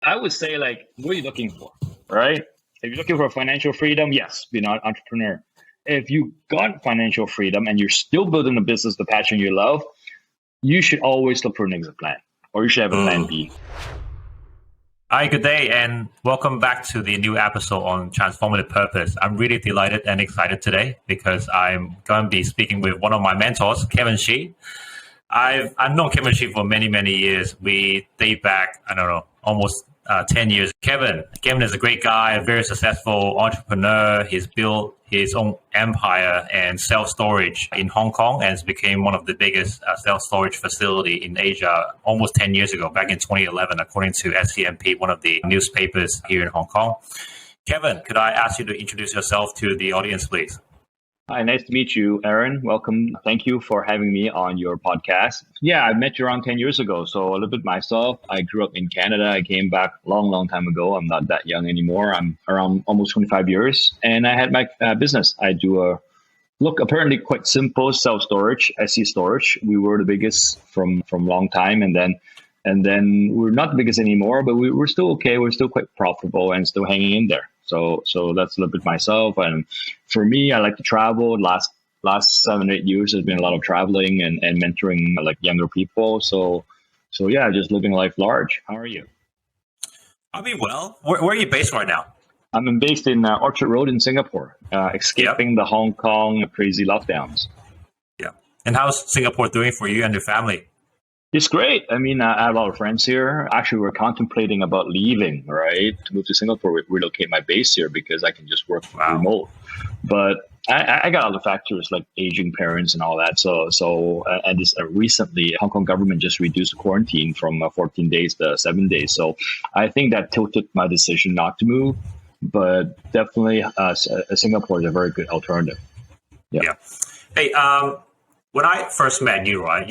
I would say like, what are you looking for, right? If you're looking for financial freedom, yes, be an entrepreneur. If you got financial freedom and you're still building a business, the passion you love, you should always look for an exit plan, or you should have a plan Ooh. B. Hi, good day, and welcome back to the new episode on Transformative Purpose. I'm really delighted and excited today because I'm going to be speaking with one of my mentors, Kevin Shee. I've known Kevin Shee for many, many years. We date back, I don't know, almost 10 years. Kevin is a great guy, a very successful entrepreneur. He's built his own empire and self-storage in Hong Kong and has became one of the biggest self-storage facility in Asia almost 10 years ago, back in 2011, according to SCMP, one of the newspapers here in Hong Kong. Kevin, could I ask you to introduce yourself to the audience, please? Hi, nice to meet you, Aaron. Welcome. Thank you for having me on your podcast. Yeah, I met you around 10 years ago. So a little bit myself. I grew up in Canada. I came back a long, long time ago. I'm not that young anymore. I'm around almost 25 years. And I had my business. I do apparently quite simple self-storage, SC storage. We were the biggest from long time. And then we're not the biggest anymore, but we're still okay. We're still quite profitable and still hanging in there. So that's a little bit myself. And for me, I like to travel. Last 7 8 years has been a lot of traveling and mentoring like younger people. So yeah, just living life large. How are you? I mean, well, where are you based right now? I'm based in Orchard Road in Singapore, escaping the Hong Kong crazy lockdowns. Yeah. And how's Singapore doing for you and your family? It's great. I mean, I have a lot of friends here. Actually, we're contemplating about leaving, right, to move to Singapore, relocate my base here because I can just work remote. But I got other factors like aging parents and all that. And this recently, Hong Kong government just reduced the quarantine from 14 days to 7 days. So I think that tilted my decision not to move. But definitely, Singapore is a very good alternative. Yeah. Hey, when I first met you, right,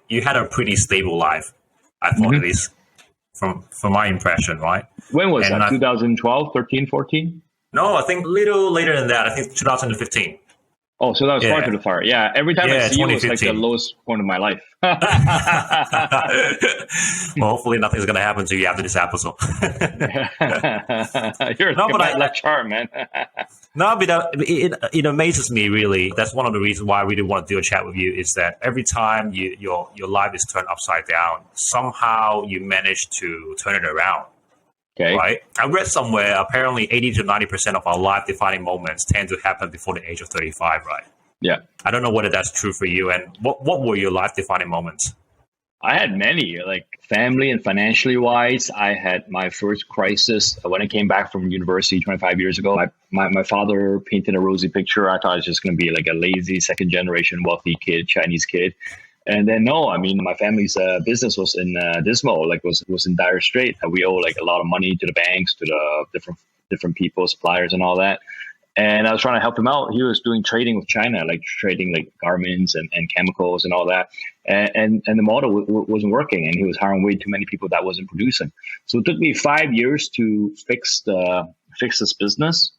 you had a pretty stable life, I thought, at least from my impression, right? When was that? 2012, 13, 14? No, I think a little later than that. I think 2015. Oh, so that was far to the far. Yeah, every time I see you, it's like the lowest point of my life. Well, hopefully nothing's going to happen to you after this episode. You're like charm, man. No, but it amazes me, really. That's one of the reasons why I really want to do a chat with you is that every time your life is turned upside down, somehow you manage to turn it around. Okay. Right? I read somewhere, apparently 80 to 90% of our life-defining moments tend to happen before the age of 35, right? Yeah. I don't know whether that's true for you. And what were your life-defining moments? I had many, like family and financially wise. I had my first crisis when I came back from university 25 years ago. My father painted a rosy picture. I thought I was just going to be like a lazy second generation wealthy kid, Chinese kid. And then no, I mean, my family's business was in dismal, like was in dire strait. We owe like a lot of money to the banks, to the different people, suppliers, and all that. And I was trying to help him out. He was doing trading with China, like trading like garments and chemicals and all that. And the model wasn't working, and he was hiring way too many people that wasn't producing. So it took me 5 years to fix this business.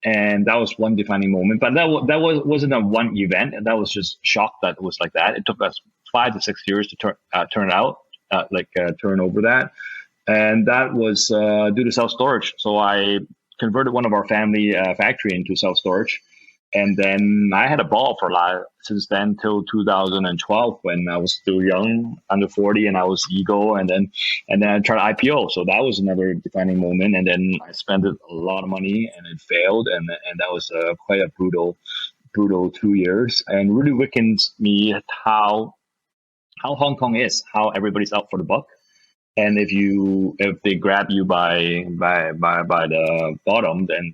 And that was one defining moment, but that wasn't a one event. That was just shock that it was like that. It took us 5 to 6 years to turn it out, turn over that, and that was due to self storage. So I converted one of our family factory into self storage, and then I had a ball for since then till 2012 when I was still young, under 40, and I was ego, and then I tried IPO. So that was another defining moment. And then I spent a lot of money, and it failed, and that was quite a brutal 2 years, and really weakens me how Hong Kong is, how everybody's out for the buck. And if they grab you by the bottom, then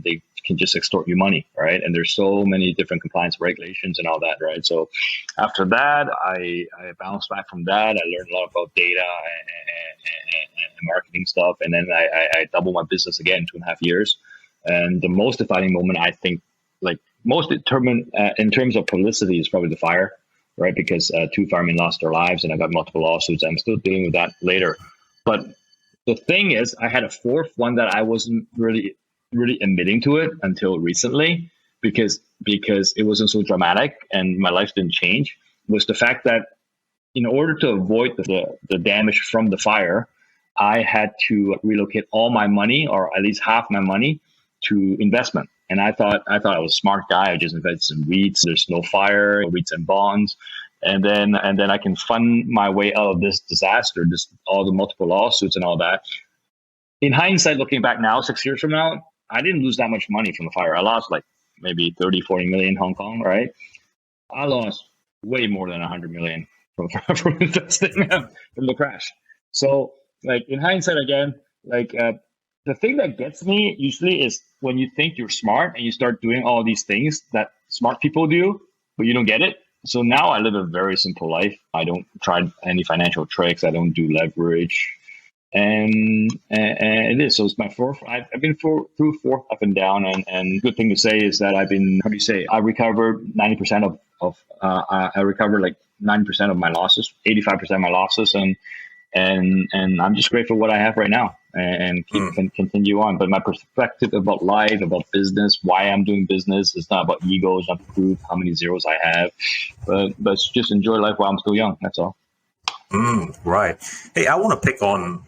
they can just extort you money, right? And there's so many different compliance regulations and all that, right? So after that, I bounced back from that. I learned a lot about data and marketing stuff, and then I doubled my business again in 2.5 years. And the most defining moment, I think, like most determined in terms of publicity, is probably the fire. Right, because 2 firemen lost their lives, and I got multiple lawsuits. I'm still dealing with that later. But the thing is, I had a fourth one that I wasn't really admitting to it until recently, because it wasn't so dramatic and my life didn't change. Was the fact that in order to avoid the damage from the fire, I had to relocate all my money, or at least half my money, to investment. And I thought I was a smart guy. I just invested in REITs. There's no fire, REITs and bonds. And then I can fund my way out of this disaster, all the multiple lawsuits and all that. In hindsight, looking back now, 6 years from now, I didn't lose that much money from the fire. I lost like maybe 30, 40 million Hong Kong, right? I lost way more than 100 million from investing from the crash. So like in hindsight again, like the thing that gets me usually is when you think you're smart and you start doing all these things that smart people do, but you don't get it. So now I live a very simple life. I don't try any financial tricks. I don't do leverage. And it is. So it's my fourth. I've been through four up and down. And good thing to say is that I've been, how do you say, I recovered 90% I recovered like 90% of my losses, 85% of my losses. And I'm just grateful for what I have right now and continue on. But my perspective about life, about business, why I'm doing business, it's not about ego, it's not to prove how many zeros I have, but just enjoy life while I'm still young. That's all. Right. Hey, I want to pick on,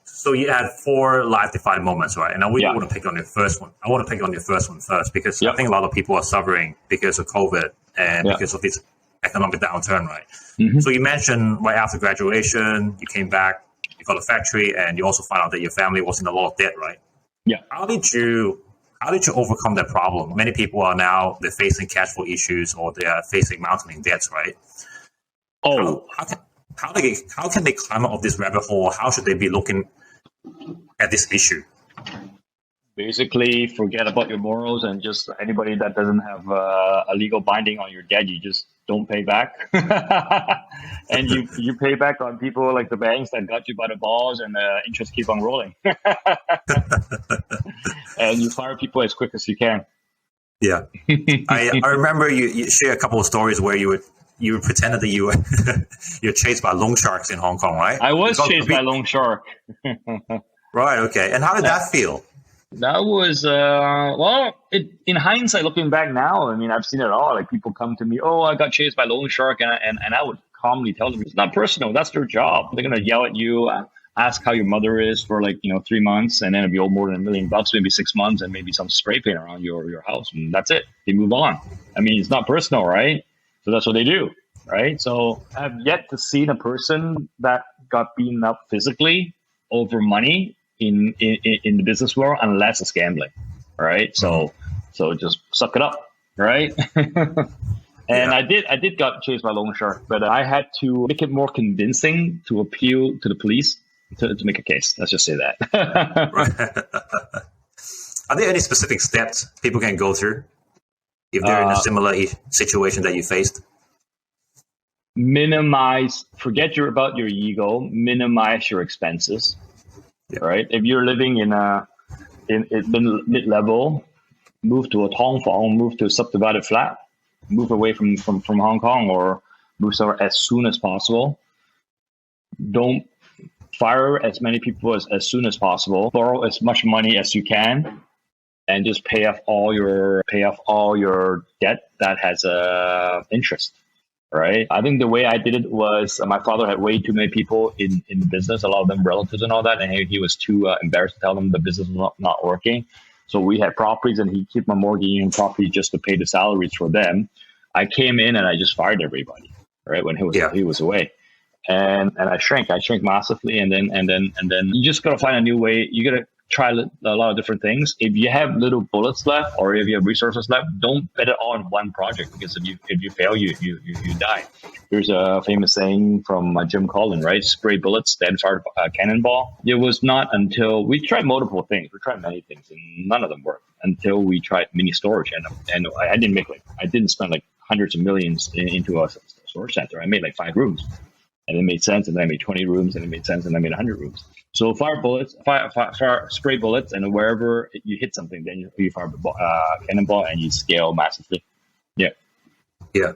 so you had 4 life-defining moments, right? And I really want to pick on your first one. I want to pick on your first one first, because I think a lot of people are suffering because of COVID and because of this economic downturn, right? Mm-hmm. So you mentioned right after graduation, you came back, you got a factory, and you also found out that your family was in a lot of debt, right? Yeah. How did you overcome that problem? Many people are now, they're facing cash flow issues, or they are facing mounting debts, right? Oh, how can they climb out of this rabbit hole? How should they be looking at this issue? Basically, forget about your morals, and just anybody that doesn't have a legal binding on your debt, you just don't pay back. And you pay back on people like the banks that got you by the balls, and the interest keep on rolling. And you fire people as quick as you can. Yeah. I remember you share a couple of stories where you pretended that you're chased by loan sharks in Hong Kong, right? I was chased by a loan shark. Right. Okay. And how did that feel? That was, in hindsight, looking back now, I mean, I've seen it all. Like people come to me, oh, I got chased by a loan shark. And I would calmly tell them, it's not personal. That's their job. They're going to yell at you, ask how your mother is for 3 months. And then it'll be more than $1 million, maybe 6 months, and maybe some spray paint around your house. And that's it. They move on. I mean, it's not personal, right? So that's what they do, right? So I've yet to see a person that got beaten up physically over money in the business world, unless it's gambling, right? So just suck it up, right? And I did got chased by a loan shark, but I had to make it more convincing to appeal to the police to make a case. Let's just say that. Right. Are there any specific steps people can go through if they're in a similar situation that you faced? Forget about your ego, minimize your expenses. Yeah. Right. If you're living in mid-level, move to a tong fong, move to a subdivided flat, move away from Hong Kong, or move somewhere as soon as possible. Don't fire as many people as soon as possible. Borrow as much money as you can, and just pay off all your debt that has interest. Right. I think the way I did it was my father had way too many people in the business, a lot of them relatives and all that. And he was too embarrassed to tell them the business was not working. So we had properties, and he kept my mortgage and property just to pay the salaries for them. I came in and I just fired everybody, right, when he was away. And I shrank massively. And then you just got to find a new way. You got to try a lot of different things. If you have little bullets left, or if you have resources left, don't bet it all on one project, because if you fail, you die. There's a famous saying from Jim Collin, right? Spray bullets, then fire a cannonball. It was not until we tried multiple things. We tried many things, and none of them worked until we tried mini storage. And I didn't spend like hundreds of millions into a storage center. I made like 5 rooms. And it made sense, and then I made 20 rooms, and it made sense, and I made 100 rooms. So fire spray bullets, and wherever you hit something, then you fire a cannonball, and you scale massively. Yeah. Yeah.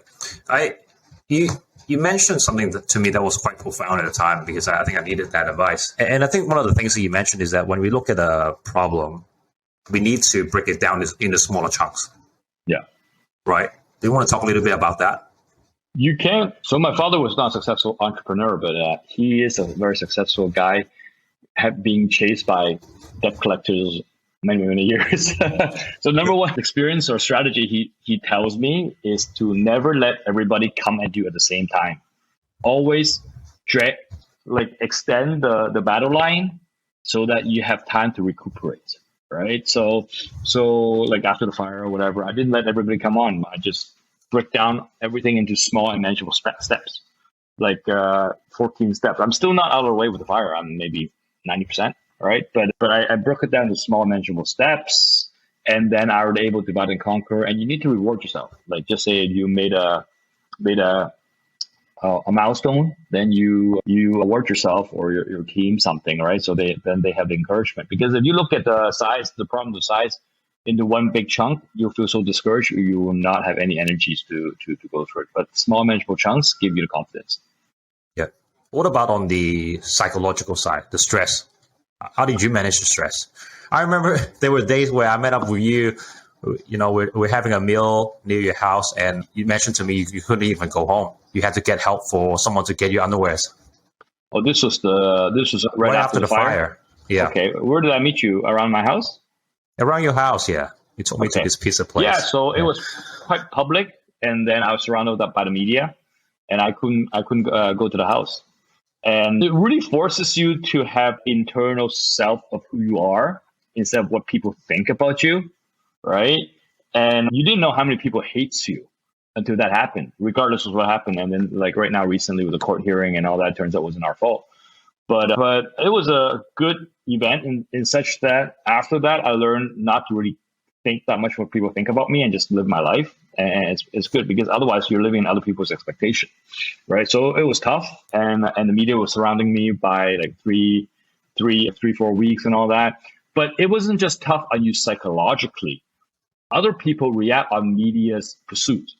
You mentioned something to me that was quite profound at the time, because I think I needed that advice. And I think one of the things that you mentioned is that when we look at a problem, we need to break it down into smaller chunks. Yeah. Right. Do you want to talk a little bit about that? You can. So my father was not a successful entrepreneur, but he is a very successful guy have been chased by debt collectors many years. So number one experience or strategy he tells me is to never let everybody come at you at the same time. Always extend the battle line so that you have time to recuperate. Right. So like after the fire or whatever, I didn't let everybody come on. I just break down everything into small and manageable steps, like 14 steps. I'm still not out of the way with the fire. I'm maybe 90%. Right. But I broke it down to small manageable steps, and then I was able to divide and conquer. And you need to reward yourself. Like just say you made a milestone, then you award yourself or your team something, right? So they have the encouragement. Because if you look at the problem of size into one big chunk, you'll feel so discouraged, you will not have any energies to go through it. But small manageable chunks give you the confidence. Yeah. What about on the psychological side, the stress? How did you manage the stress? I remember there were days where I met up with you. You know, we're having a meal near your house, and you mentioned to me you couldn't even go home. You had to get help for someone to get you underwears. Oh, this was right after the fire. Yeah. Okay. Where did I meet you? Around my house? Around your house, yeah. You told me to this piece of place. Yeah. So it was quite public, and then I was surrounded by the media, and I couldn't go to the house. And it really forces you to have internal self of who you are instead of what people think about you, right? And you didn't know how many people hates you until that happened, regardless of what happened. And then like right now, recently with the court hearing and all that, turns out it wasn't our fault. But it was a good event in such that after that, I learned not to really think that much what people think about me and just live my life. And it's good because otherwise you're living in other people's expectation, right? So it was tough, and the media was surrounding me by like 4 weeks and all that. But it wasn't just tough on you psychologically. Other people react on media's pursuit,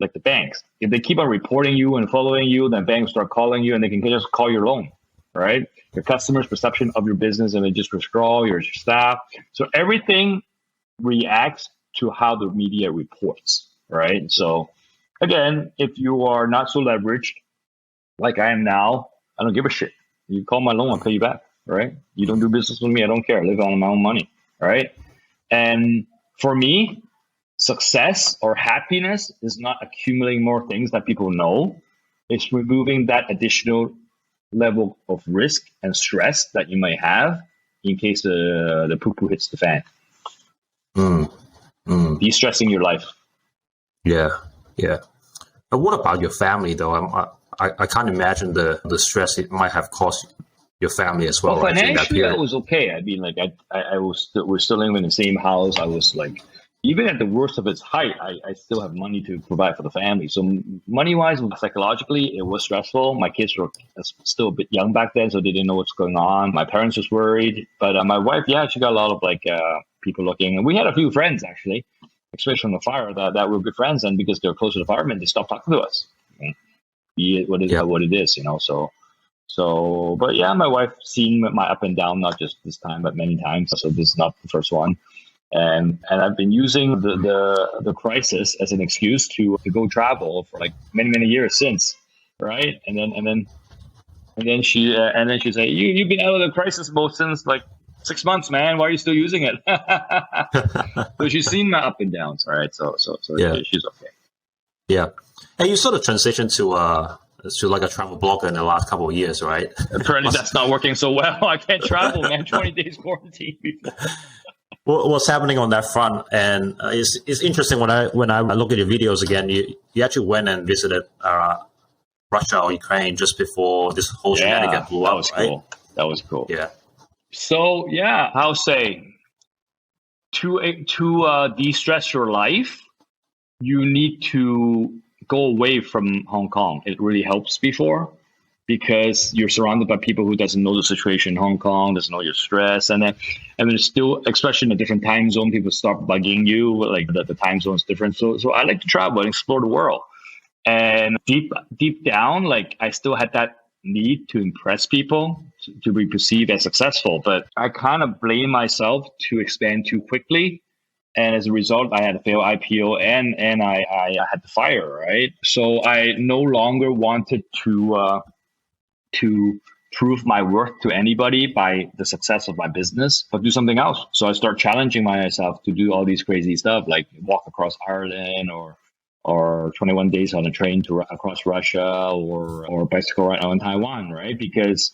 like the banks. If they keep on reporting you and following you, then banks start calling you, and they can just call your loan, right? Your customers' perception of your business, and they just withdraw your staff. So everything reacts to how the media reports, right? So again, if you are not so leveraged like I am now, I don't give a shit. You call my loan, I'll pay you back, right? You don't do business with me, I don't care. I live on my own money, right? And for me, success or happiness is not accumulating more things that people know. It's removing that additional level of risk and stress that you may have in case the poo-poo hits the fan. De-stressing your life. Yeah. But what about your family, though? I can't imagine the stress it might have caused your family as well. Well, financially, it was okay. I mean, like we're still living in the same house. I was like, even at the worst of its height, I still have money to provide for the family. So money-wise, psychologically, it was stressful. My kids were still a bit young back then, so they didn't know what's going on. My parents was worried, but my wife, she got a lot of people looking, and we had a few friends actually, especially from the fire that were good friends, and because they're close to the firemen, they stopped talking to us. Be it what it is, So, but yeah, my wife seen my up and down, not just this time, but many times. So this is not the first one. And I've been using the crisis as an excuse to go travel for like many years since, right? And then she said, you've been out of the crisis mode since like 6 months, man. Why are you still using it? So she's seen my up and downs, right? So yeah. She's okay. Yeah, and you sort of transitioned to like a travel blogger in the last couple of years, right? Apparently that's not working so well. I can't travel, man. 20 days quarantine before. What's happening on that front? And it's interesting when I look at your videos again. You actually went and visited Russia or Ukraine just before this whole shenanigan blew up. Cool. That was cool. Yeah. So yeah, I'll say to de-stress your life, you need to go away from Hong Kong. It really helps before, because you're surrounded by people who doesn't know the situation in Hong Kong, doesn't know your stress, and then still, especially in a different time zone, people start bugging you, like the time zone is different. So I like to travel and explore the world. And deep down, like I still had that need to impress people, to be perceived as successful. But I kind of blame myself to expand too quickly. And as a result, I had a failed IPO and I had to fire, right? So I no longer wanted to prove my worth to anybody by the success of my business, but do something else. So I start challenging myself to do all these crazy stuff, like walk across Ireland or 21 days on a train to across Russia or bicycle ride on Taiwan, right? Because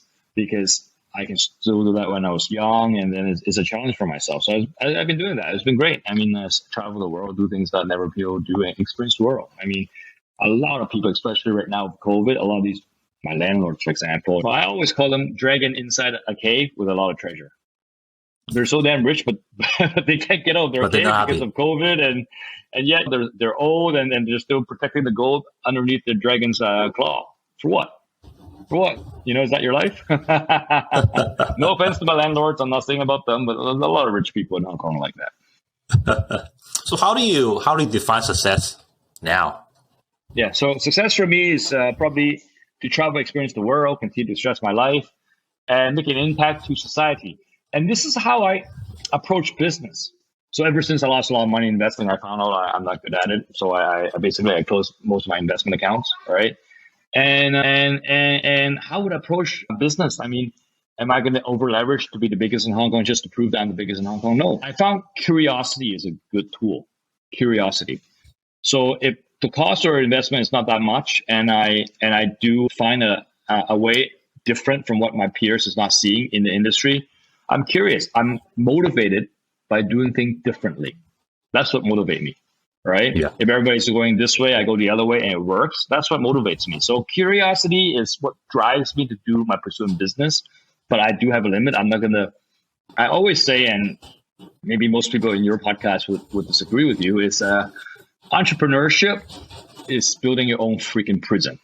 I can still do that when I was young, and then it's a challenge for myself. So I've been doing that. It's been great. I mean, travel the world, do things that never people do, and experience the world. I mean, a lot of people, especially right now with COVID, a lot of these, my landlords, for example, I always call them dragon inside a cave with a lot of treasure. They're so damn rich, but they can't get out of their cave because of COVID, and yet they're old and they're still protecting the gold underneath the dragon's claw. For what? For what? Is that your life? No offense to my landlords, I'm not saying about them, but there's a lot of rich people in Hong Kong like that. So how do you define success now? Yeah, so success for me is probably to travel, experience the world, continue to stress my life, and make an impact to society. And this is how I approach business. So ever since I lost a lot of money investing, I found out I'm not good at it. So I basically closed most of my investment accounts, right? And how would I approach a business? I mean, am I going to over leverage to be the biggest in Hong Kong just to prove that I'm the biggest in Hong Kong? No. I found curiosity is a good tool. Curiosity. So if the cost or investment is not that much, and I do find a way different from what my peers is not seeing in the industry, I'm curious. I'm motivated by doing things differently. That's what motivates me. Right? Yeah. If everybody's going this way, I go the other way, and it works. That's what motivates me. So curiosity is what drives me to do my pursuing business. But I do have a limit. I'm not gonna. I always say, and maybe most people in your podcast would disagree with you, is entrepreneurship is building your own freaking prison.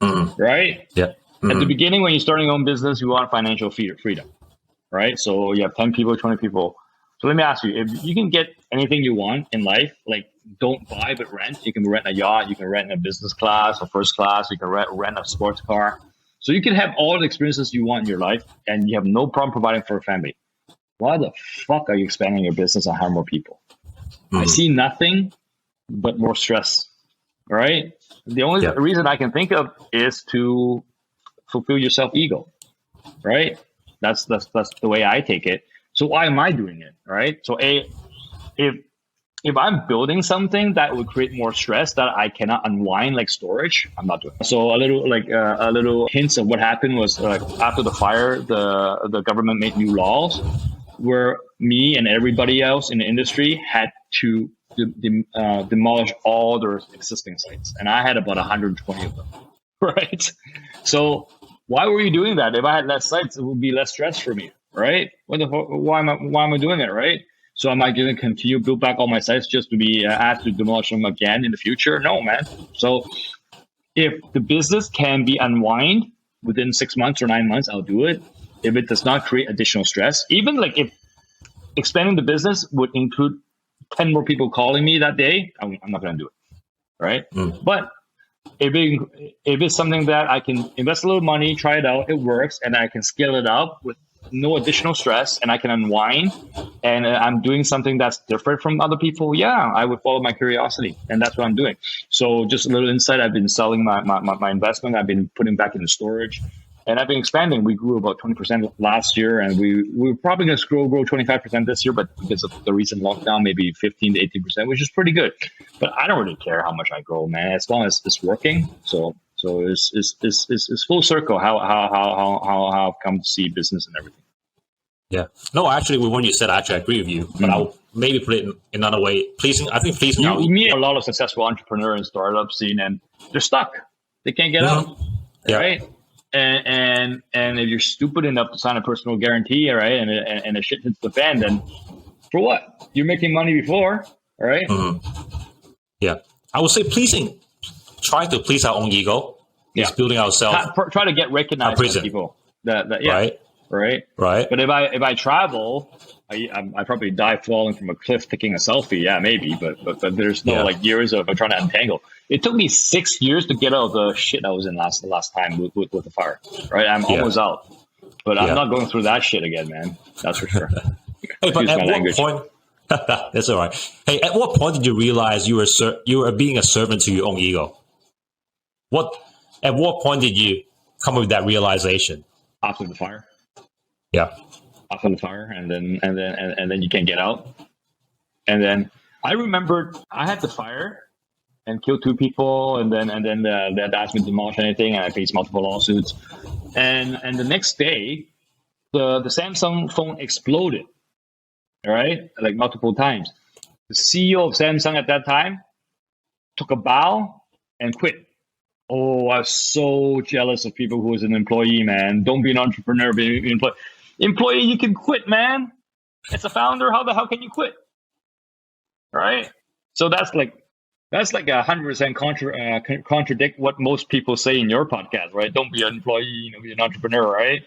Mm-hmm. Right? Yeah. Mm-hmm. At the beginning, when you're starting your own business, you want financial freedom. Right? So you have 10 people, 20 people. So let me ask you, if you can get anything you want in life, like don't buy but rent. You can rent a yacht, you can rent a business class or first class, you can rent a sports car. So you can have all the experiences you want in your life, and you have no problem providing for a family. Why the fuck are you expanding your business and hire more people? I see nothing but more stress, right? The only reason I can think of is to fulfill your self-ego, right? That's the way I take it. So why am I doing it, right? So if I'm building something that would create more stress that I cannot unwind, like storage, I'm not doing it. So a little hints of what happened was after the fire, the government made new laws where me and everybody else in the industry had to demolish all their existing sites, and I had about 120 of them, right? So why were you doing that? If I had less sites, it would be less stress for me. Right? Why am I doing it? Right? So am I going to continue build back all my sites just to be asked to demolish them again in the future? No, man. So if the business can be unwind within 6 months or 9 months, I'll do it. If it does not create additional stress, even like if expanding the business would include 10 more people calling me that day, I'm not going to do it. Right? But if it's something that I can invest a little money, try it out, it works, and I can scale it up with no additional stress, and I can unwind, and I'm doing something that's different from other people, I would follow my curiosity, and that's what I'm doing. So just a little insight, I've been selling my investment, I've been putting back into storage, and I've been expanding. We grew about 20% last year, and we're probably going to grow 25% this year, but because of the recent lockdown, maybe 15 to 18%, which is pretty good. But I don't really care how much I grow, man, as long as it's working. So it's full circle how I've come to see business and everything. Yeah. No, actually, with what you said, I agree with you. But I'll maybe put it in another way. Pleasing. You meet a lot of successful entrepreneurs and startup scene, and they're stuck. They can't get out. Right? And if you're stupid enough to sign a personal guarantee, right, and the shit hits the fan, then for what? You're making money before, right? Yeah. I would say pleasing. Try to please our own ego. Is building ourselves. Try to get recognized by people. Right. But if I travel, I probably die falling from a cliff taking a selfie. Yeah, maybe. But there's no like years of trying to untangle. It took me 6 years to get out of the shit I was in last time with the fire. Right. I'm almost out. But I'm not going through that shit again, man. That's for sure. Hey, but at what point? That's all right. Hey, at what point did you realize you were being a servant to your own ego? At what point did you come with that realization? after the fire. Yeah. After the fire, and then you can't get out. And then I remember I had the fire and killed 2 people, and then they had asked me to demolish anything, and I faced multiple lawsuits. And the next day, the Samsung phone exploded, right? Like multiple times. The CEO of Samsung at that time took a bow and quit. Oh, I was so jealous of people who was an employee, man. Don't be an entrepreneur, be an employee. Employee, you can quit, man. As a founder, how the hell can you quit? Right? So that's like 100% contradict what most people say in your podcast, right? Don't be an employee, be an entrepreneur, right?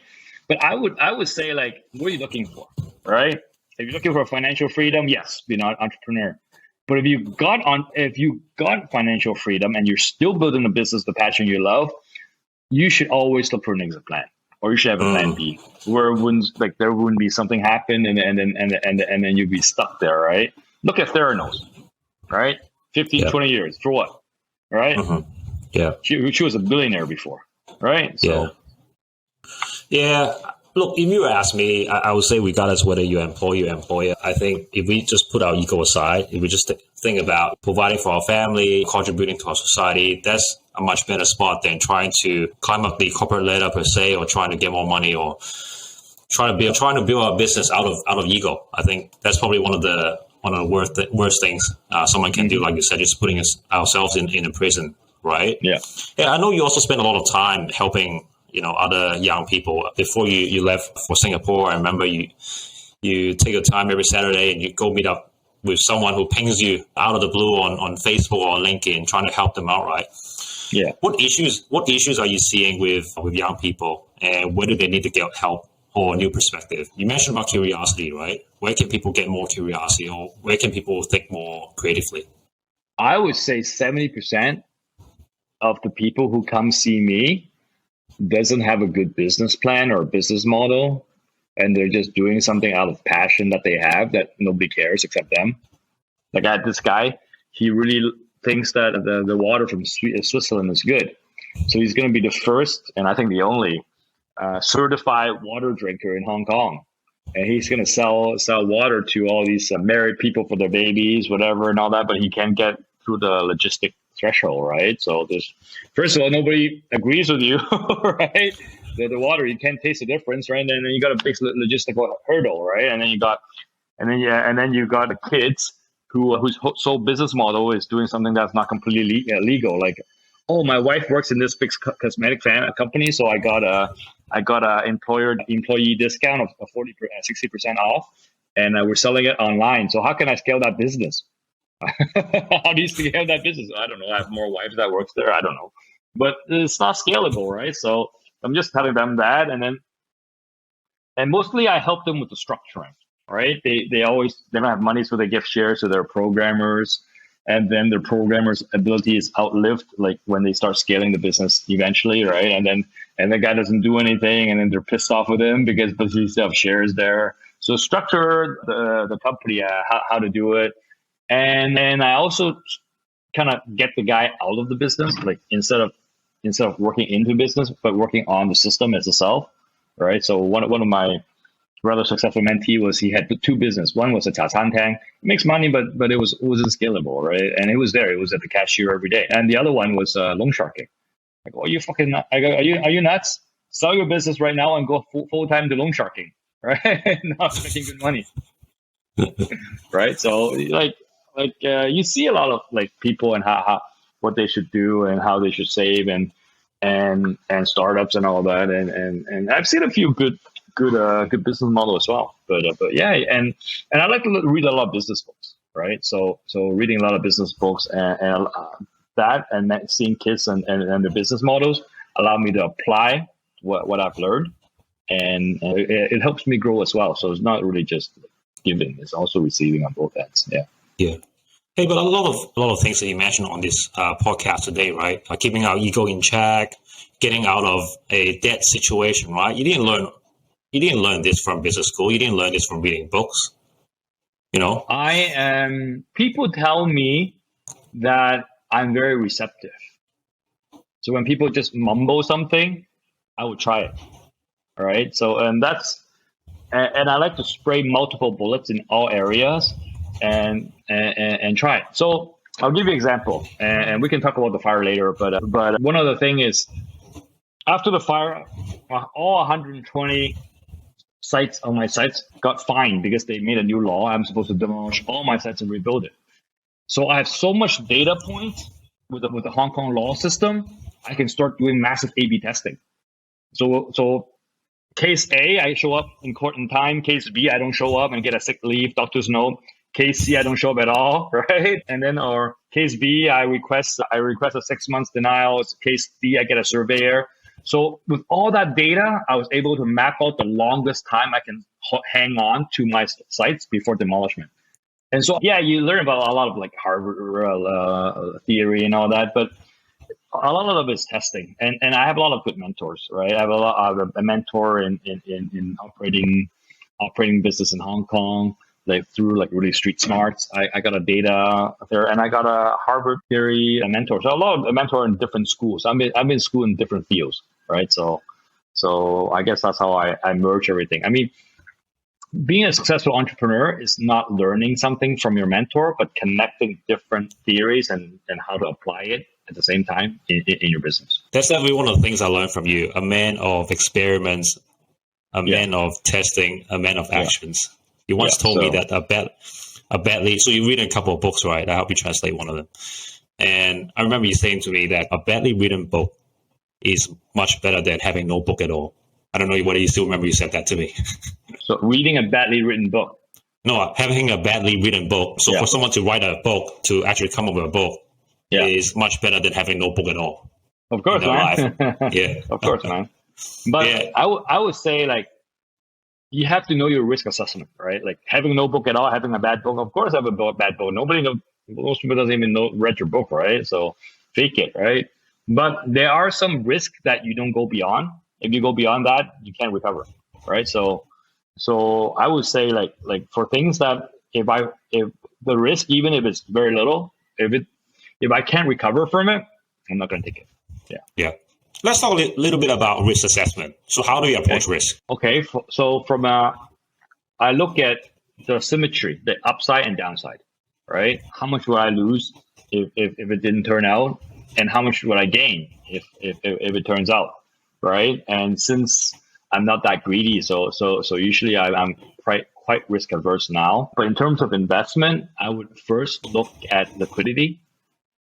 But I would say, like, what are you looking for, right? If you're looking for financial freedom, yes, be an entrepreneur. But if you got financial freedom and you're still building a business, the passion you love, you should always look for an exit plan, or you should have a plan B, where there wouldn't be something happen and then you'd be stuck there, right? Look at Theranos, right? 15, 20 years for what, right? Yeah, she was a billionaire before, right? So yeah. Look, if you ask me, I would say regardless whether you're employee or employer, I think if we just put our ego aside, if we just think about providing for our family, contributing to our society, that's a much better spot than trying to climb up the corporate ladder per se, or trying to get more money, or trying to build our business out of ego. I think that's probably one of the worst things someone can do. Like you said, just putting ourselves in a prison, right? Yeah. I know you also spend a lot of time helping other young people. Before you left for Singapore, I remember you take your time every Saturday and you go meet up with someone who pings you out of the blue on Facebook or LinkedIn, trying to help them out, right? Yeah. What issues are you seeing with young people, and where do they need to get help or a new perspective? You mentioned about curiosity, right? Where can people get more curiosity, or where can people think more creatively? I would say 70% of the people who come see me doesn't have a good business plan or business model, and they're just doing something out of passion that they have that nobody cares except them. Like, I had this guy, he really thinks that the water from Switzerland is good. So he's going to be the first, and I think the only, certified water drinker in Hong Kong. And he's going to sell water to all these married people for their babies, whatever, and all that, but he can't get through the logistic threshold, right? So there's, first of all, nobody agrees with you, right? The water, you can't taste the difference, right? And then you got a big logistical hurdle, right? And then you got the kids whose sole business model is doing something that's not completely legal. Like, oh, my wife works in this big cosmetic company, so I got a employee discount of 60% off, and we're selling it online. So how can I scale that business? How do you scale that business? I don't know. I have more wives that works there. I don't know, but it's not scalable, right? So I'm just telling them that, and mostly I help them with the structuring, right? They don't have money, so they give shares to their programmers, and then their programmers' ability is outlived, like when they start scaling the business eventually, right? And the guy doesn't do anything, and then they're pissed off with him because he still have shares there. So structure the company, how to do it. And I also kind of get the guy out of the business, like instead of working into business, but working on the system itself, right? So one of my rather successful mentee was, he had 2 business. One was a cha chan tang. It makes money, but it wasn't scalable, right? And it was there. It was at the cashier every day. And the other one was loan sharking. Like, oh, you fucking nuts. I go, are you nuts? Sell your business right now and go full time to loan sharking, right? Not making good money, right? So like you see a lot of like people and how what they should do and how they should save and startups and all that, and I've seen a few good business model as well. But yeah, and I like to read a lot of business books, right? So reading a lot of business books and that, and seeing kids and the business models allow me to apply what I've learned, and it helps me grow as well. So it's not really just giving; it's also receiving on both ends. Yeah. Yeah. Hey, but a lot of things that you mentioned on this podcast today, right? Like keeping our ego in check, getting out of a debt situation, right? You didn't learn this from business school. You didn't learn this from reading books. People tell me that I'm very receptive. So when people just mumble something, I would try it. right? So, and I like to spray multiple bullets in all areas and try it. So I'll give you an example, and we can talk about the fire later. But one other thing is, after the fire, all 120 sites on my sites got fined because they made a new law. I'm supposed to demolish all my sites and rebuild it. So I have so much data points with the Hong Kong law system, I can start doing massive A/B testing. So case A, I show up in court in time. Case B, I don't show up and get a sick leave, doctor's note. Case C, I don't show up at all, right? And then, or case B, I request a 6 months denial. Case D, I get a surveyor. So with all that data, I was able to map out the longest time I can hang on to my sites before demolishment. And so, yeah, you learn about a lot of like Harvard theory and all that, but a lot of it is testing. And I have a lot of good mentors, right? I have a mentor in operating business in Hong Kong, like through like really street smarts. I got a data there, and I got a Harvard theory mentor. So a lot of mentor in different schools. I've been in school in different fields, right? So I guess that's how I merge everything. I mean, being a successful entrepreneur is not learning something from your mentor, but connecting different theories and how to apply it at the same time in your business. That's definitely one of the things I learned from you. A man of experiments, a man of testing, a man of actions. You once told me that a badly, so you read a couple of books, right? I help you translate one of them. And I remember you saying to me that a badly written book is much better than having no book at all. I don't know whether you still remember you said that to me. So reading a badly written book. No, having a badly written book. So for someone to write a book, to actually come up with a book, is much better than having no book at all. Of course, man. Of course, man. But I would say, like, you have to know your risk assessment, right? Like having no book at all, having a bad book. Of course, I have a bad book. Most people doesn't even read your book, right? So fake it, right? But there are some risks that you don't go beyond. If you go beyond that, you can't recover, right? So I would say like for things that if the risk, even if it's very little, if I can't recover from it, I'm not going to take it. Yeah. Let's talk a little bit about risk assessment. So how do you approach risk? Okay. So I look at the symmetry, the upside and downside, right? How much would I lose if it didn't turn out? And how much would I gain if it turns out, right? And since I'm not that greedy, so usually I'm quite risk averse now. But in terms of investment, I would first look at liquidity.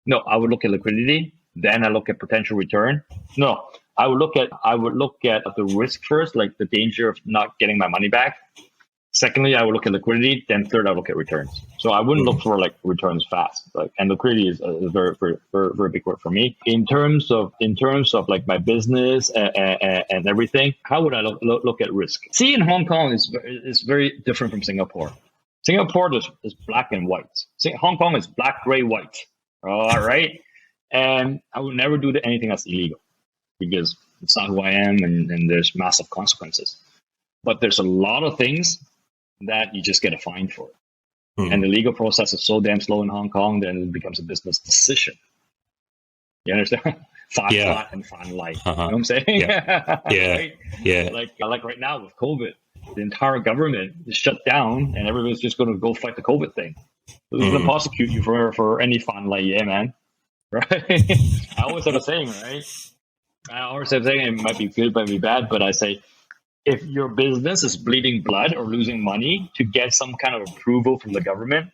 No, I would look at liquidity. Then I look at potential return. No, I would look at the risk first, like the danger of not getting my money back. Secondly, I would look at liquidity. Then third, I would look at returns. So I wouldn't look for like returns fast. And liquidity is a very, very, very, very big word for me. In terms of like my business and everything, how would I look at risk? See, in Hong Kong is very different from Singapore. Singapore is black and white. Hong Kong is black, gray, white. All right. And I would never do anything that's illegal because it's not who I am and there's massive consequences. But there's a lot of things that you just get a fine for. And the legal process is so damn slow in Hong Kong, then it becomes a business decision. You understand? Fine and fine life. You know what I'm saying? Right? Like right now with COVID, the entire government is shut down and everybody's just going to go fight the COVID thing. So they're going to prosecute you for any fine life. Yeah, man. Right? I always have a saying, right? It might be good, might be bad, but I say, if your business is bleeding blood or losing money to get some kind of approval from the government,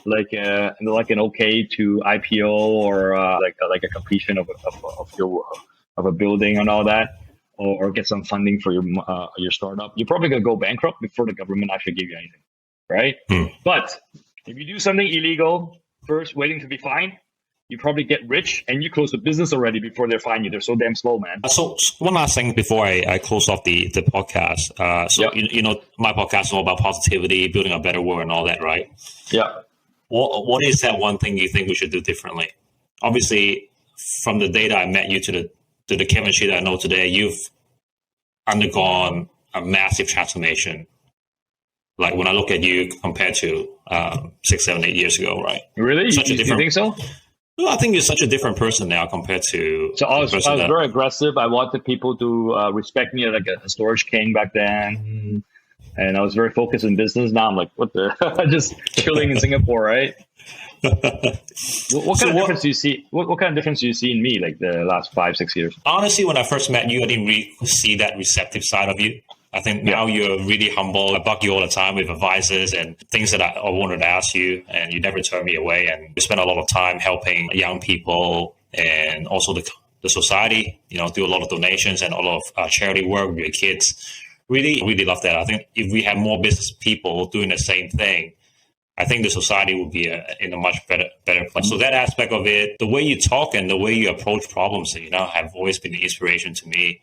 like an okay to IPO or like a completion of a building and all that, or get some funding for your startup, you're probably gonna go bankrupt before the government actually give you anything, right? But if you do something illegal first, waiting to be fined, you probably get rich and you close the business already before they fine you. They're so damn slow, man. So one last thing before I close off the podcast. My podcast is all about positivity, building a better world and all that, right? Yeah. What is that one thing you think we should do differently? Obviously, from the data I met you to the Kevin Shee that I know today, you've undergone a massive transformation. Like when I look at you compared to 6, 7, 8 years ago, right? Really? You think so? Well, I think you're such a different person now compared to. So I was very aggressive. I wanted people to respect me like a storage king back then. And I was very focused in business. Now I'm like, what the? Just chilling in Singapore, right? What kind of difference do you see? What kind of difference do you see in me, like the last 5-6 years? Honestly, when I first met you, I didn't really see that receptive side of you. I think now you're really humble. I bug you all the time with advices and things that I wanted to ask you, and you never turn me away. And you spend a lot of time helping young people and also the society. Do a lot of donations and a lot of charity work with your kids. Really, really love that. I think if we had more business people doing the same thing, I think the society would be in a much better place. So that aspect of it, the way you talk and the way you approach problems, have always been the inspiration to me.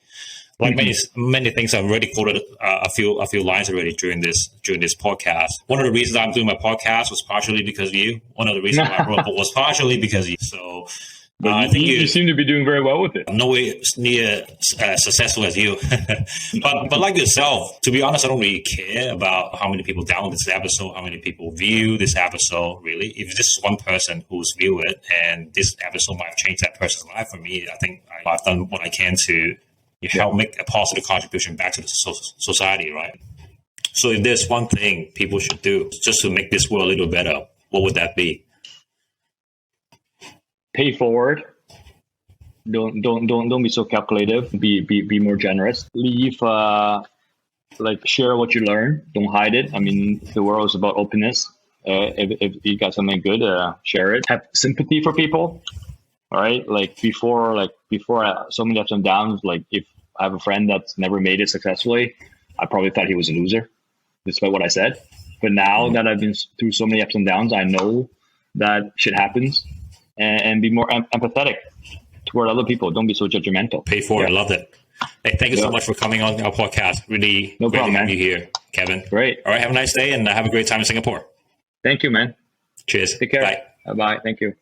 Like many things, I've already quoted a few lines already during this podcast. One of the reasons I'm doing my podcast was partially because of you. One of the reasons I wrote a book was partially because of you. So I think you seem to be doing very well with it. Nowhere near as successful as you. but like yourself, to be honest, I don't really care about how many people download this episode, how many people view this episode, really. If this is one person who's viewed it and this episode might have changed that person's life for me, I think I've done what I can to help make a positive contribution back to the society, right? So if there's one thing people should do just to make this world a little better, what would that be? Pay forward. Don't be so calculative. Be more generous. Leave share what you learn. Don't hide it. I mean, the world is about openness. If you got something good, share it. Have sympathy for people. All right. Before so many ups and downs, if I have a friend that's never made it successfully, I probably thought he was a loser, despite what I said. But now that I've been through so many ups and downs, I know that shit happens, and be more empathetic toward other people. Don't be so judgmental. Pay forward. I love it. Hey, thank you so much for coming on our podcast. Really no great problem, to have man. you here, Kevin. Great. All right. Have a nice day and have a great time in Singapore. Thank you, man. Cheers. Take care. Bye. Bye-bye. Thank you.